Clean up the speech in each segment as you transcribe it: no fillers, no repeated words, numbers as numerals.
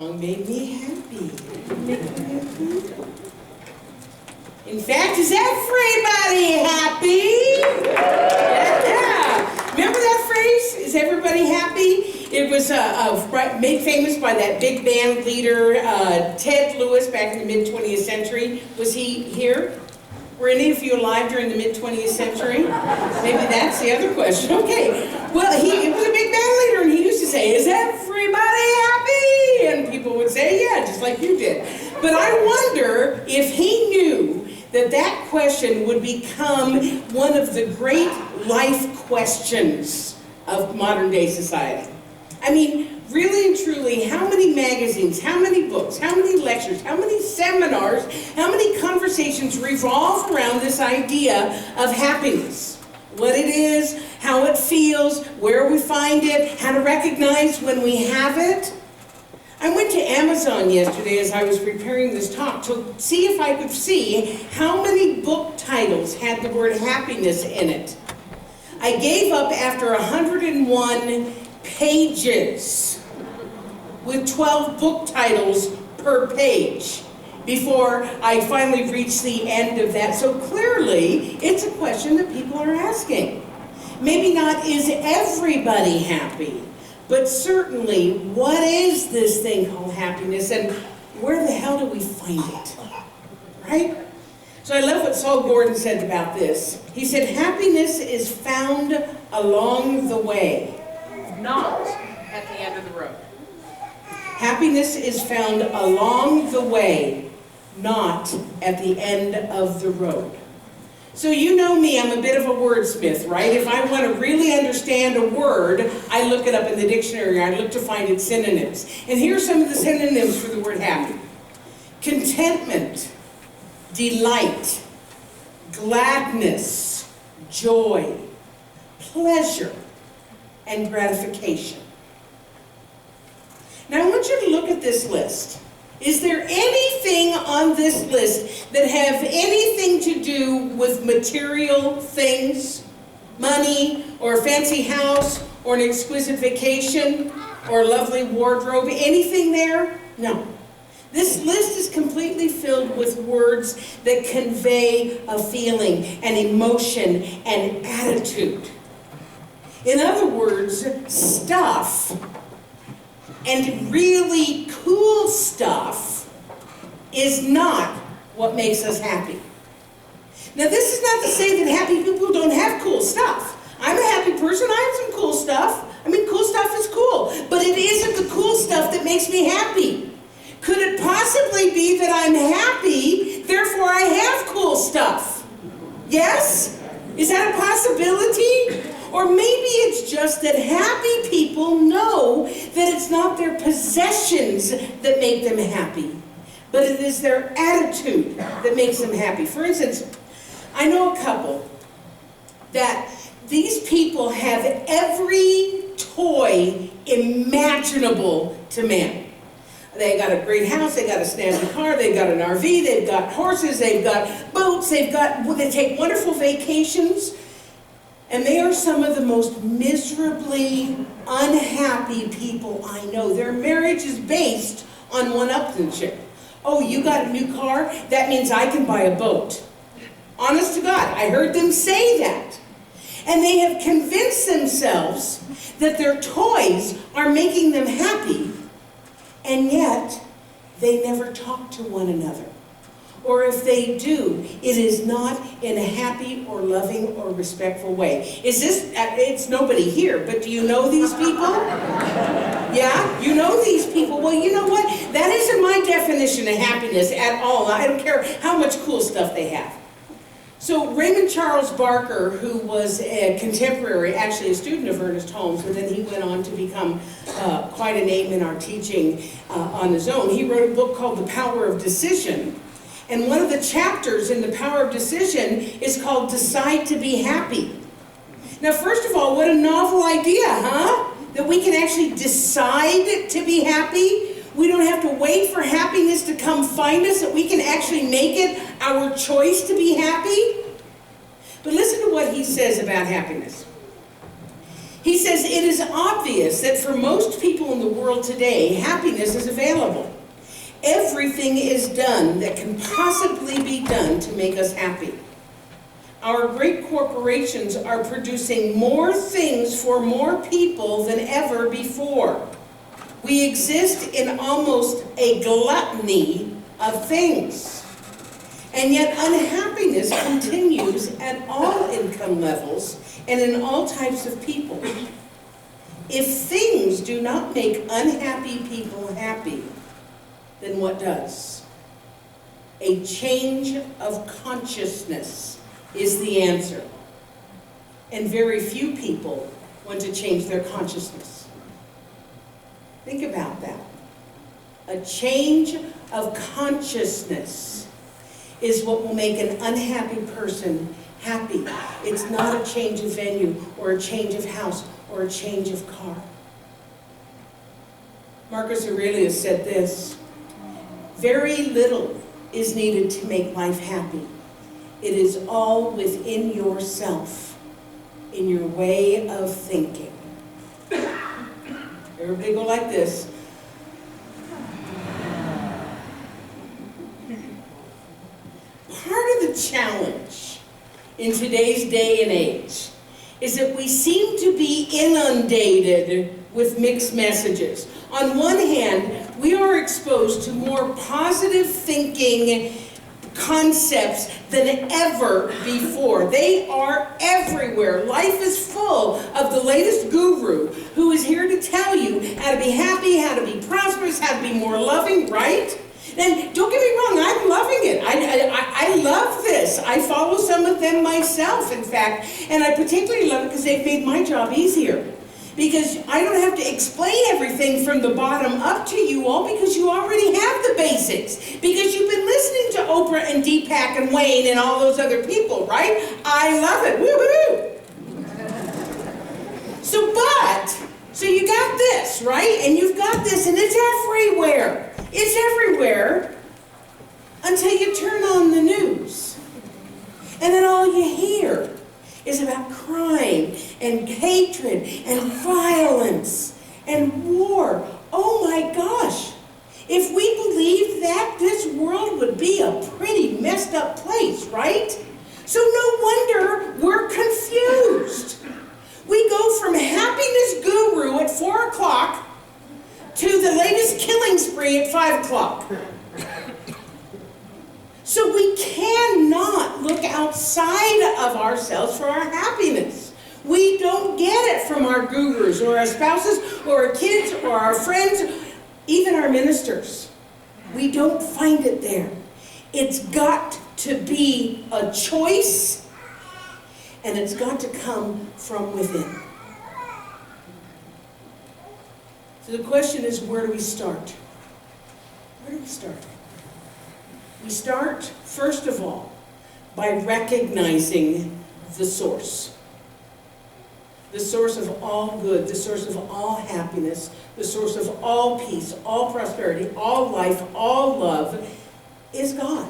Made me happy. Make me happy. In fact, is everybody happy? Yeah. Remember that phrase? Is everybody happy? It was made famous by that big band leader, Ted Lewis, back in the mid-20th century. Was he here? Were any of you alive during the mid-20th century? Maybe that's the other question. Okay. Well, he was a big band leader, and he used to say, "Is everybody happy?" And people would say, "Yeah," just like you did. But I wonder if he knew that that question would become one of the great life questions of modern-day society. I mean, really and truly, how many magazines, how many books, how many lectures, how many seminars, how many conversations revolve around this idea of happiness? What it is, how it feels, where we find it, how to recognize when we have it. I went to Amazon yesterday as I was preparing this talk to see if I could see how many book titles had the word happiness in it. I gave up after 101 pages with 12 book titles per page before I finally reached the end of that. So clearly, it's a question that people are asking. Maybe not, is everybody happy? But certainly, what is this thing called happiness, and where the hell do we find it? Right? So I love what Saul Gordon said about this. He said, happiness is found along the way, not at the end of the road. Happiness is found along the way, not at the end of the road. So you know me, I'm a bit of a wordsmith, right? If I want to really understand a word, I look it up in the dictionary. I look to find its synonyms. And here are some of the synonyms for the word happy. Contentment, delight, gladness, joy, pleasure, and gratification. Now I want you to look at this list. Is there anything on this list that have anything to do with material things? Money, or a fancy house, or an exquisite vacation, or a lovely wardrobe? Anything there? No. This list is completely filled with words that convey a feeling, an emotion, an attitude. In other words, stuff, and really cool stuff, is not what makes us happy. Now, this is not to say that happy people don't have cool stuff. I'm a happy person. I have some cool stuff. I mean, cool stuff is cool. But it isn't the cool stuff that makes me happy. Could it possibly be that I'm happy, therefore I have cool stuff? Yes? Is that a possibility? Or maybe it's just that happy people know that it's not their possessions that make them happy, but it is their attitude that makes them happy. For instance, I know a couple that these people have every toy imaginable to man. They got a great house, they got a snazzy car, they've got an RV, they've got horses, they've got boats, they take wonderful vacations. And they are some of the most miserably unhappy people I know. Their marriage is based on one-upmanship. Oh, you got a new car? That means I can buy a boat. Honest to God, I heard them say that. And they have convinced themselves that their toys are making them happy, and yet they never talk to one another. Or if they do, it is not in a happy or loving or respectful way. It's nobody here, but do you know these people? Yeah? You know these people. Well, you know what? That isn't my definition of happiness at all. I don't care how much cool stuff they have. So Raymond Charles Barker, who was a contemporary, actually a student of Ernest Holmes, and then he went on to become quite a name in our teaching on his own. He wrote a book called The Power of Decision. And one of the chapters in The Power of Decision is called Decide to be Happy. Now, first of all, what a novel idea, huh? That we can actually decide to be happy. We don't have to wait for happiness to come find us, that we can actually make it our choice to be happy. But listen to what he says about happiness. He says, it is obvious that for most people in the world today, happiness is available. Everything is done that can possibly be done to make us happy. Our great corporations are producing more things for more people than ever before. We exist in almost a gluttony of things. And yet unhappiness continues at all income levels and in all types of people. If things do not make unhappy people happy, then what does? A change of consciousness is the answer. And very few people want to change their consciousness. Think about that. A change of consciousness is what will make an unhappy person happy. It's not a change of venue or a change of house or a change of car. Marcus Aurelius said this, very little is needed to make life happy. It is all within yourself, in your way of thinking. Everybody go like this. Part of the challenge in today's day and age is that we seem to be inundated with mixed messages. On one hand, we are exposed to more positive thinking concepts than ever before. They are everywhere. Life is full of the latest guru who is here to tell you how to be happy, how to be prosperous, how to be more loving, right? And don't get me wrong, I'm loving it. I love this. I follow some of them myself, in fact, and I particularly love it because they've made my job easier. Because I don't have to explain everything from the bottom up to you all because you already have the basics. Because you've been listening to Oprah and Deepak and Wayne and all those other people, right? I love it. Woo-hoo! So you got this, right? And you've got this and it's everywhere. It's everywhere until you turn on the news. And then all you hear is about crime and hatred and violence and war. Oh my gosh. If we believed that, this world would be a pretty messed up place, right? So no wonder we're confused. We go from happiness guru at 4 o'clock to the latest killing spree at 5 o'clock. So we cannot look outside of ourselves for our happiness. We don't get it from our gurus or our spouses or our kids or our friends, even our ministers. We don't find it there. It's got to be a choice, and it's got to come from within. So the question is, where do we start? Where do we start? We start, first of all, by recognizing the source. The source of all good, the source of all happiness, the source of all peace, all prosperity, all life, all love is God.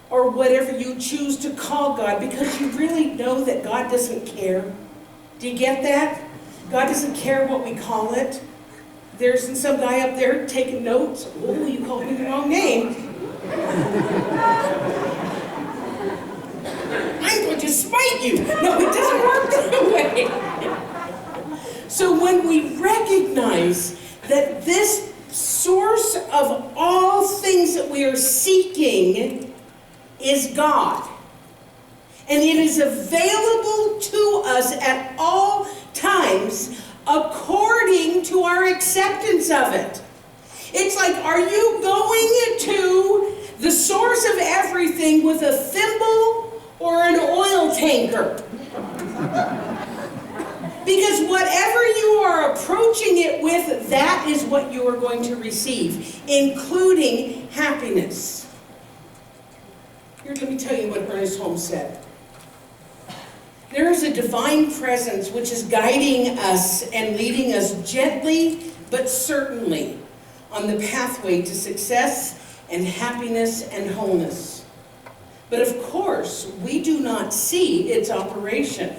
Or whatever you choose to call God, because you really know that God doesn't care. Do you get that? God doesn't care what we call it. There's some guy up there taking notes. Oh, you called me the wrong name. I'm going to smite you. No, it doesn't work that way. So when we recognize that this source of all things that we are seeking is God, and it is available to us at all times according to our acceptance of it. It's like, are you going to the source of everything with a thimble or an oil tanker? Because whatever you are approaching it with, that is what you are going to receive, including happiness. Here, let me tell you what Ernest Holmes said. There is a divine presence which is guiding us and leading us gently but certainly on the pathway to success and happiness and wholeness. But of course, we do not see its operation.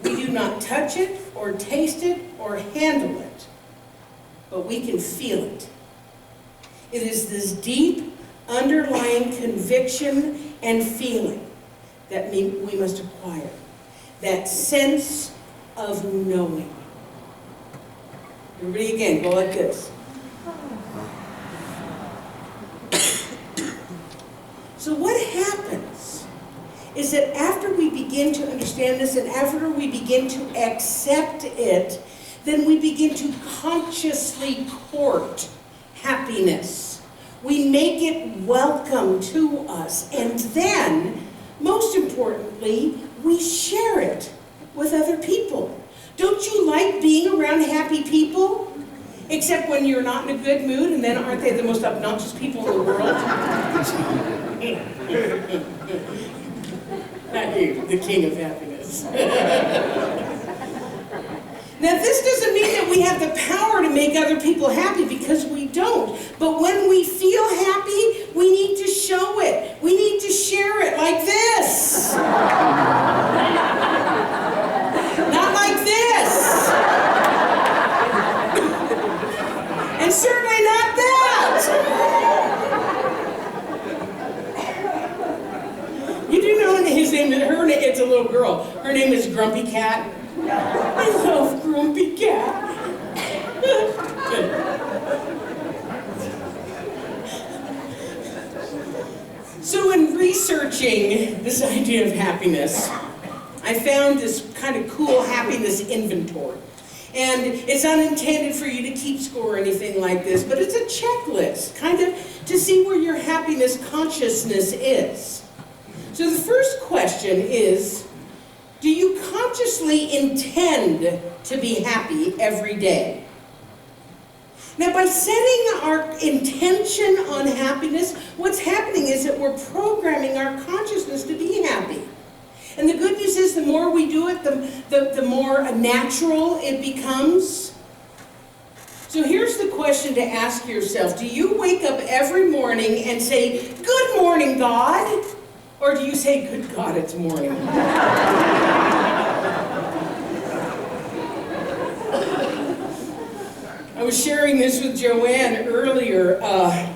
We do not touch it, or taste it or handle it, but we can feel it. It is this deep, underlying conviction and feeling that we must acquire. That sense of knowing. Everybody again, go like this. So what happens is that after we begin to understand this and after we begin to accept it, then we begin to consciously court happiness. We make it welcome to us, and then, most importantly, we share it with other people. Don't you like being around happy people? Except when you're not in a good mood, and then aren't they the most obnoxious people in the world? Not you, the king of happiness. Now, this doesn't mean that we have the power to make other people happy, because we don't. But when we feel happy, we need to show it. We need to share it like this. Not like this. And certainly not that. You do know his name, it's a little girl. Her name is Grumpy Cat. I love Grumpy Cat. So in researching this idea of happiness, I found this kind of cool happiness inventory. And it's not intended for you to keep score or anything like this, but it's a checklist, kind of to see where your happiness consciousness is. So the first question is, do you consciously intend to be happy every day? Now, by setting our intention on happiness, what's happening is that we're programming our consciousness to be happy. And the good news is the more we do it, the more natural it becomes. So here's the question to ask yourself. Do you wake up every morning and say, "Good morning, God"? Or do you say, "Good God, it's morning"? I was sharing this with Joanne earlier. I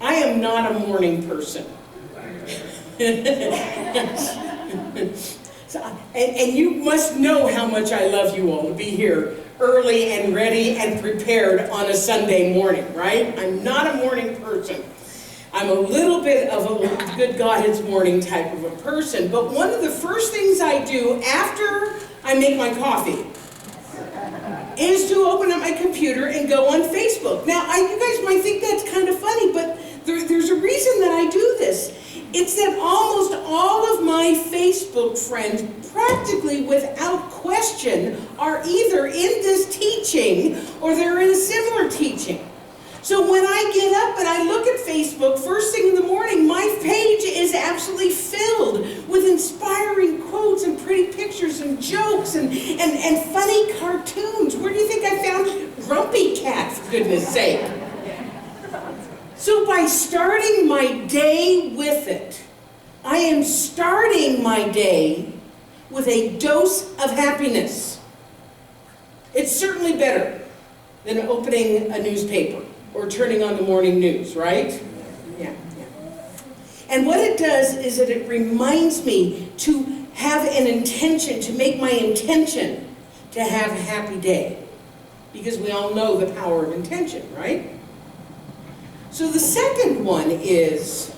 am not a morning person. And you must know how much I love you all to be here early and ready and prepared on a Sunday morning, right? I'm not a morning person. I'm a little bit of a good God, it's morning type of a person. But one of the first things I do after I make my coffee is to open up my computer and go on Facebook. Now, you guys might think that's kind of funny, but there's a reason that I do this. It's that almost all of my Facebook friends, practically without question, are either in this teaching or they're in a similar teaching. So when I get up and I look at Facebook first thing in the morning, my page is absolutely filled with inspiring quotes and pretty pictures and jokes and funny cartoons. Where do you think I found Grumpy Cat, for goodness sake? So by starting my day with it, I am starting my day with a dose of happiness. It's certainly better than opening a newspaper or turning on the morning news, right? Yeah. And what it does is that it reminds me to have an intention, to make my intention to have a happy day. Because we all know the power of intention, right? So the second one is,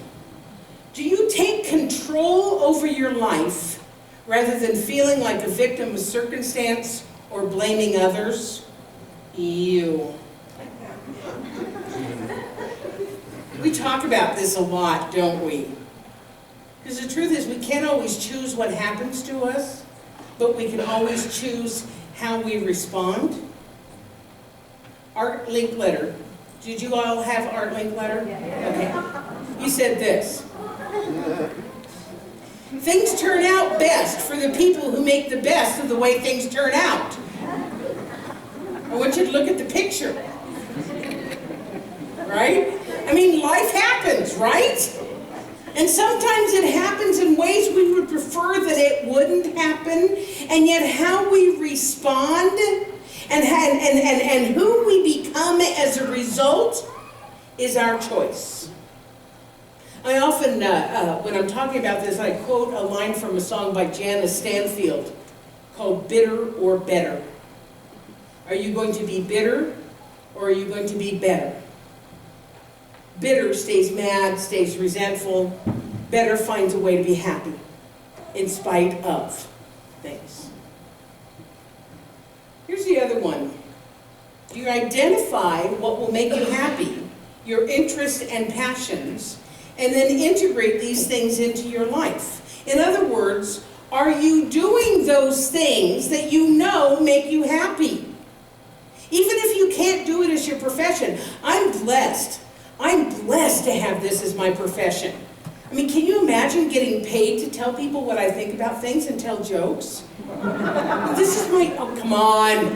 do you take control over your life rather than feeling like a victim of circumstance or blaming others? Ew. We talk about this a lot, don't we? Because the truth is we can't always choose what happens to us, but we can always choose how we respond. Art Linkletter. Did you all have Art Linkletter? Okay. He said this. Things turn out best for the people who make the best of the way things turn out. I want you to look at the picture. Right? I mean, life happens, right? And sometimes it happens in ways we would prefer that it wouldn't happen, and yet how we respond and who we become as a result is our choice. I often, when I'm talking about this, I quote a line from a song by Janice Stanfield called Bitter or Better. Are you going to be bitter, or are you going to be better? Bitter stays mad, stays resentful. Better finds a way to be happy in spite of things. Here's the other one. You identify what will make you happy, your interests and passions, and then integrate these things into your life. In other words, are you doing those things that you know make you happy? Even if you can't do it as your profession. I'm blessed. I'm blessed to have this as my profession. I mean, can you imagine getting paid to tell people what I think about things and tell jokes? This is my, oh, come on.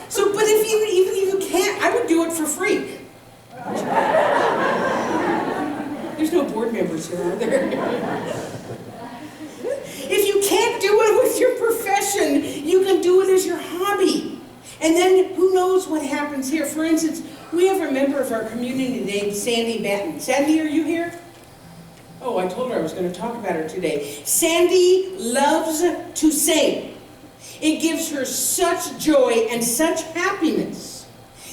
So, but if you, even if you can't, I would do it for free. There's no board members here, are there? If you can't do it with your profession, you can do it as your hobby. And then who knows what happens here. For instance, we have a member of our community named Sandy Batten. Sandy, are you here? Oh, I told her I was going to talk about her today. Sandy loves to sing. It gives her such joy and such happiness.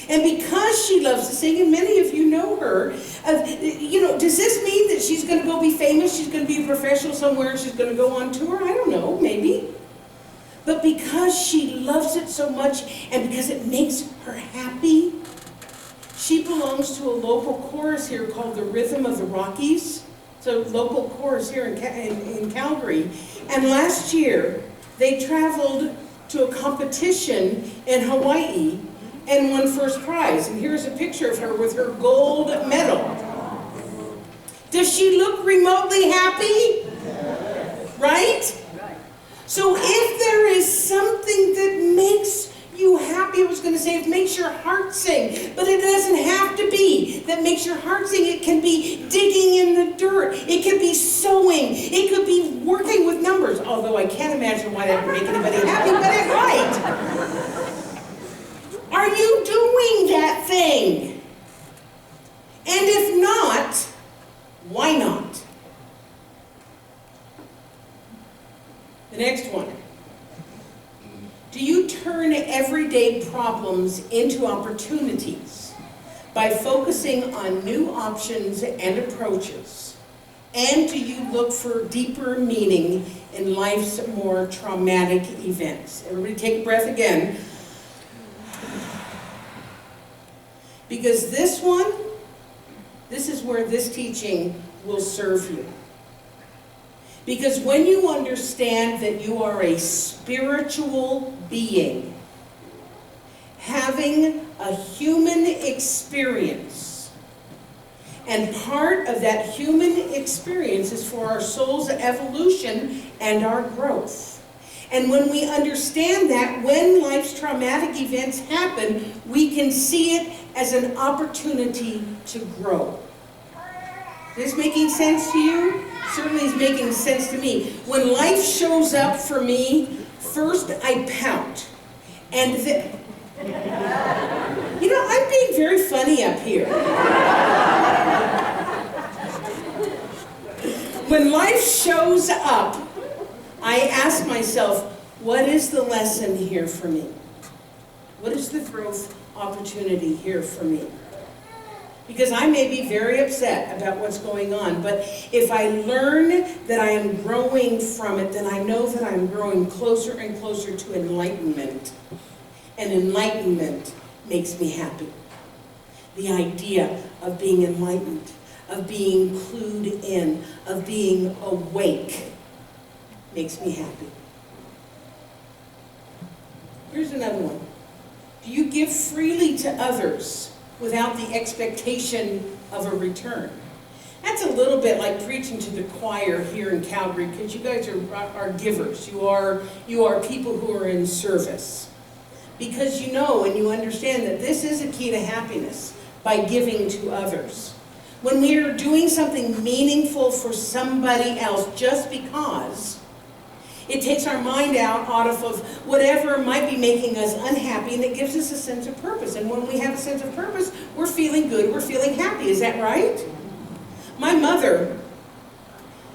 And because she loves to sing, and many of you know her, does this mean that she's going to go be famous, she's going to be a professional somewhere, and she's going to go on tour? I don't know, maybe. But because she loves it so much, and because it makes her happy, she belongs to a local chorus here called the Rhythm of the Rockies. It's a local chorus here in Calgary. And last year, they traveled to a competition in Hawaii and won first prize. And here's a picture of her with her gold medal. Does she look remotely happy? Right? So if there is something that makes you happy, I was going to say it makes your heart sing, but it doesn't have to be that makes your heart sing. It can be digging in the dirt. It could be sewing. It could be working with numbers, although I can't imagine why that would make anybody happy, but it's right. Are you doing that thing? And if not, why not? The next one. Do you turn everyday problems into opportunities by focusing on new options and approaches? And do you look for deeper meaning in life's more traumatic events? Everybody take a breath again. Because this is where this teaching will serve you. Because when you understand that you are a spiritual being, having a human experience, and part of that human experience is for our soul's evolution and our growth. And when we understand that, when life's traumatic events happen, we can see it as an opportunity to grow. Is this making sense to you? Certainly is making sense to me. When life shows up for me, first I pout. And then, I'm being very funny up here. When life shows up, I ask myself, what is the lesson here for me? What is the growth opportunity here for me? Because I may be very upset about what's going on, but if I learn that I am growing from it, then I know that I'm growing closer and closer to enlightenment. And enlightenment makes me happy. The idea of being enlightened, of being clued in, of being awake, makes me happy. Here's another one. Do you give freely to others without the expectation of a return? That's a little bit like preaching to the choir here in Calgary, because you guys are givers. You are people who are in service. Because you know and you understand that this is a key to happiness. by giving to others. When we are doing something meaningful for somebody else just because, it takes our mind out of whatever might be making us unhappy, and it gives us a sense of purpose. And when we have a sense of purpose, we're feeling good, we're feeling happy. Is that right? My mother,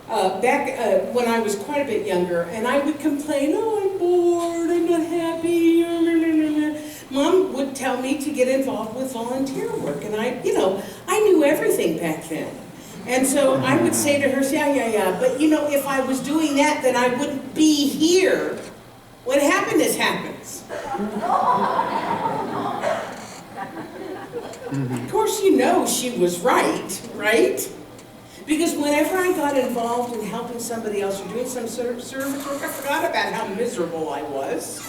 back when I was quite a bit younger, and I would complain, oh, I'm bored, I'm not happy. Mom would tell me to get involved with volunteer work, and I knew everything back then. And so I would say to her, yeah, but if I was doing that, then I wouldn't be here. What happiness happens. Of course, she was right? Because whenever I got involved in helping somebody else or doing some sort of service work, I forgot about how miserable I was.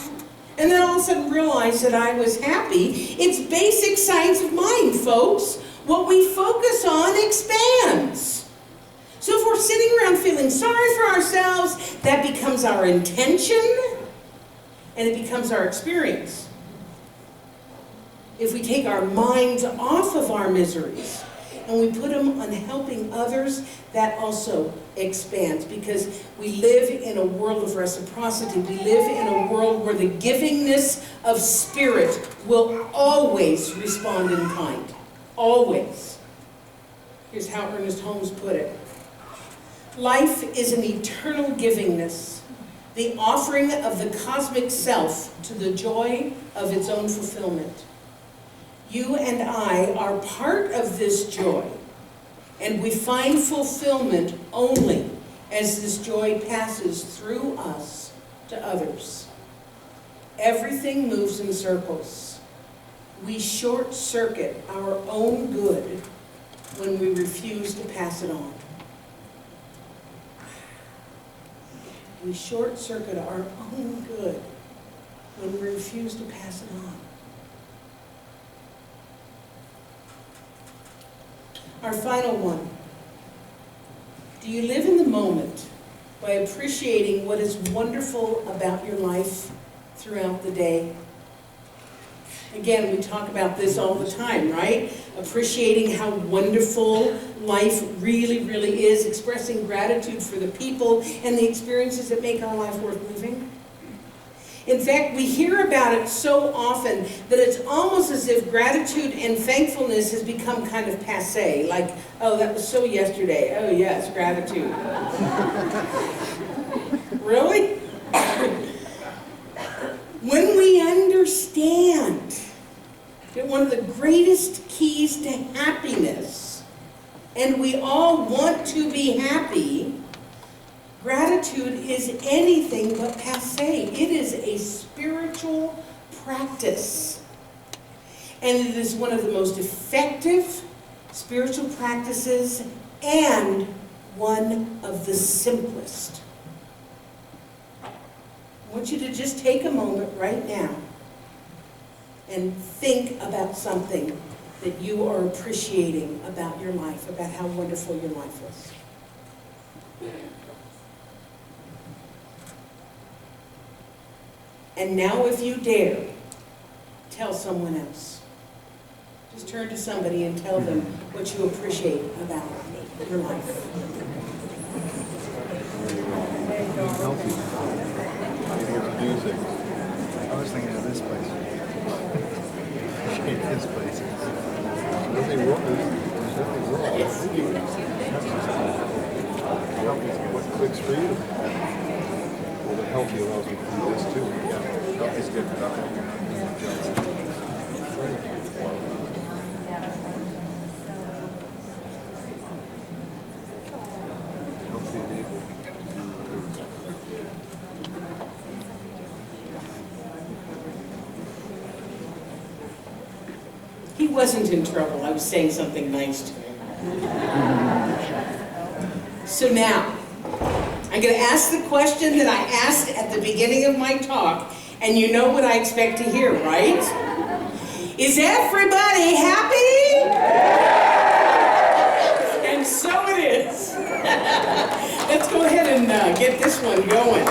And then all of a sudden realized that I was happy. It's basic science of mind, folks. What we focus on expands. So if we're sitting around feeling sorry for ourselves, that becomes our intention, and it becomes our experience. If we take our minds off of our miseries, and we put them on helping others, that also expands, because we live in a world of reciprocity. We live in a world where the givingness of spirit will always respond in kind. Always. Here's how Ernest Holmes put it. Life is an eternal givingness, the offering of the cosmic self to the joy of its own fulfillment. You and I are part of this joy, and we find fulfillment only as this joy passes through us to others. Everything moves in circles. We short-circuit our own good when we refuse to pass it on. We short-circuit our own good when we refuse to pass it on. Our final one. Do you live in the moment by appreciating what is wonderful about your life throughout the day? Again, we talk about this all the time, right? Appreciating how wonderful life really, really is, expressing gratitude for the people and the experiences that make our life worth living. In fact, we hear about it so often that it's almost as if gratitude and thankfulness has become kind of passé. Like, oh, that was so yesterday. Oh, yes, gratitude. Really? When we understand that one of the greatest keys to happiness, and we all want to be happy, gratitude is anything but passé. It is a spiritual practice. And it is one of the most effective spiritual practices and one of the simplest. I want you to just take a moment right now and think about something that you are appreciating about your life, about how wonderful your life is. And now, if you dare, tell someone else. Just turn to somebody and tell them what you appreciate about your life. I was thinking of this place. Appreciate this place. Nothing wrong. There's nothing wrong. What clicks for you? Well, the healthy allows me to do this too. Yeah, healthy's good for nothing. He wasn't in trouble. I was saying something nice to him. So now, I'm going to ask the question that I asked at the beginning of my talk, and you know what I expect to hear, right? Is everybody happy? And so it is. Let's go ahead and get this one going.